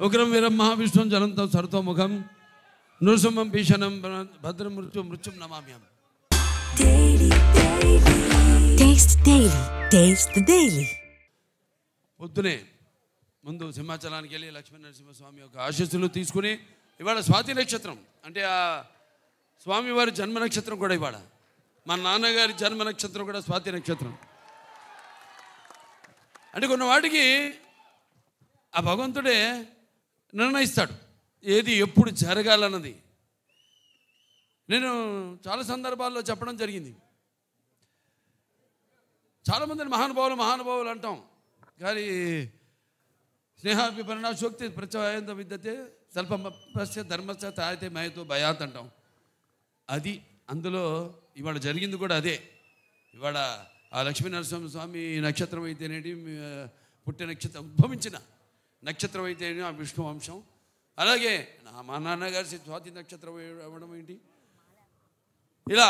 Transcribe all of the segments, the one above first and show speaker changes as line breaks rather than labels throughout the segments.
ఉగ్రం వీరం మహావిష్ణుం జలంతం సర్వతోముఖం నృసింహం భీషణం భద్రం మృత్యుం నమామ్యం. పొద్దునే ముందు సింహాచలానికి వెళ్ళి లక్ష్మీ నరసింహస్వామి యొక్క ఆశీస్సులు తీసుకుని ఇవాళ స్వాతి నక్షత్రం అంటే ఆ స్వామివారి జన్మ నక్షత్రం కూడా ఇవాళ. మా నాన్నగారి జన్మ నక్షత్రం కూడా స్వాతి నక్షత్రం. అంటే కొన్ని వాటికి ఆ భగవంతుడే నిర్ణయిస్తాడు ఏది ఎప్పుడు జరగాలన్నది. నేను చాలా సందర్భాల్లో చెప్పడం జరిగింది. చాలామందిని మహానుభావులు అంటాం, కానీ స్నేహాభిపరిణాశోక్తి ప్రత్యయంత విద్యతే స్వల్పస్య ధర్మస్య తాయితే మయతో భయాత్ అంటాం. అది అందులో ఇవాళ జరిగింది కూడా అదే. ఇవాళ ఆ లక్ష్మీ నరసింహస్వామి నక్షత్రం అయితేనేటి పుట్టిన నక్షత్రం ఉద్భవించిన నక్షత్రం అయితేనే ఆ విష్ణు వంశం. అలాగే మా నాన్నగారి స్వాతి నక్షత్రం అవ్వడం ఏంటి. ఇలా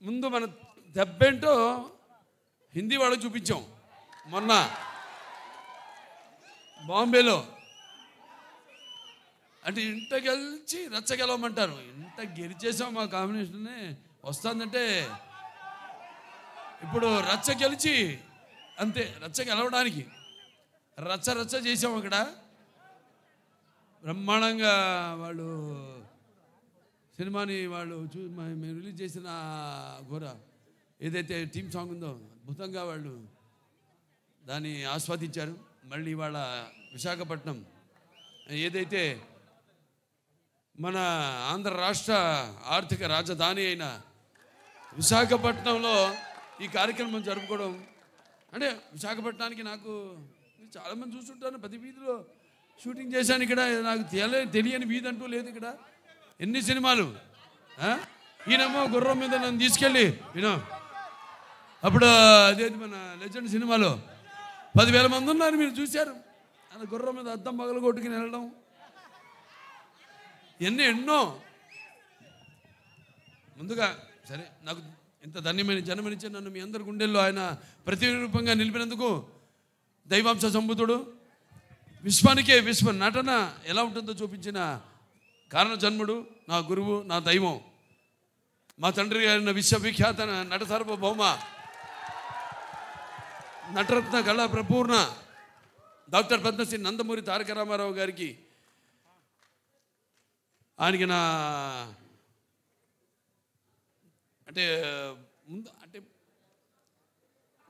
ముందు మన దెబ్బేంటో హిందీ వాళ్ళకి చూపించాం మొన్న బాంబేలో. అంటే ఇంట గెలిచి రచ్చ గెలవమంటారు. ఇంత గెలిచేసాం మా కాంబినేషన్నే వస్తుందంటే ఇప్పుడు రచ్చ గెలిచి అంతే. రచ్చ గెలవడానికి రచ్చ చేసాం అక్కడ. బ్రహ్మాండంగా వాళ్ళు సినిమాని వాళ్ళు మేము రిలీజ్ చేసిన ఘోర ఏదైతే థీమ్ సాంగ్ ఉందో అద్భుతంగా వాళ్ళు దాన్ని ఆస్వాదించారు. మళ్ళీ వాళ్ళ విశాఖపట్నం ఏదైతే మన ఆంధ్ర రాష్ట్ర ఆర్థిక రాజధాని అయిన విశాఖపట్నంలో ఈ కార్యక్రమం జరుపుకోవడం అంటే విశాఖపట్నానికి నాకు చాలామంది చూస్తుంటాను. ప్రతి వీధిలో షూటింగ్ చేశాను. ఇక్కడ నాకు తెలియని వీధి అంటూ లేదు. ఇక్కడ ఎన్ని సినిమాలు. ఈయనేమో గుర్రం మీద నన్ను తీసుకెళ్ళి అప్పుడు అదేది మన లెజెండ్ సినిమాలో 10,000 మంది ఉన్నారు, మీరు చూశారు. అలా గుర్రం మీద అద్దం పగలు కొట్టుకుని వెళ్ళడం ఎన్నో. ముందుగా సరే నాకు ఇంత ధన్యమైన జన్మనిచ్చే నన్ను మీ అందరి గుండెల్లో ఆయన ప్రతిరూపంగా నిలిపినందుకు దైవాంశ సంబుతుడు విశ్వానికే విశ్వ నటన ఎలా ఉంటుందో చూపించిన కారణ జన్ముడు నా గురువు నా దైవం మా తండ్రి గారిన విశ్వవిఖ్యాత నట సార్వభౌమ నటరత్న కళా ప్రపూర్ణ డాక్టర్ పద్మశ్రీ నందమూరి తారక రామారావు గారికి ఆయనకి నా అంటే ముందు అంటే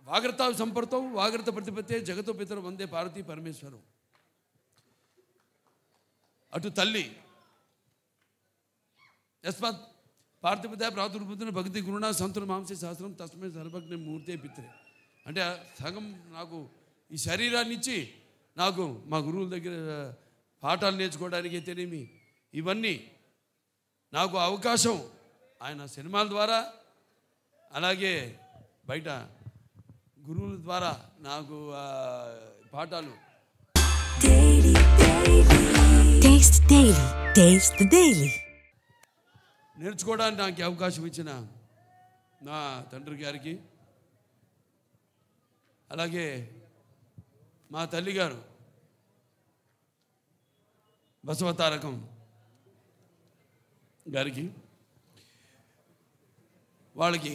వాగ్రత సంపర్తం వాగ్రత ప్రతిపత్తే జగతో పితరు వందే పార్వతీ పరమేశ్వరం. అటు తల్లి యస్మాత్ పార్థిపత ప్రాతుర్పుత్ర భక్తి గురుణ సంతుల మాంసే శాస్త్రం తస్మే సర్వజ్ఞ మూర్తే పిత్రే. అంటే సగం నాకు ఈ శరీరాన్ని ఇచ్చి నాకు మా గురువుల దగ్గర పాఠాలు నేర్చుకోవడానికి అయితేనేమి ఇవన్నీ నాకు అవకాశం ఆయన సినిమాల ద్వారా అలాగే బయట గురువుల ద్వారా నాకు పాఠాలు నేర్చుకోవడానికి నాకు అవకాశం ఇచ్చిన నా తండ్రి గారికి అలాగే మా తల్లిగారు బసవతారకం గారికి వాళ్ళకి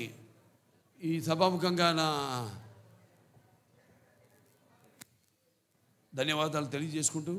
ఈ సభాముఖంగా నా ధన్యవాదాలు తెలియజేసుకుంటూ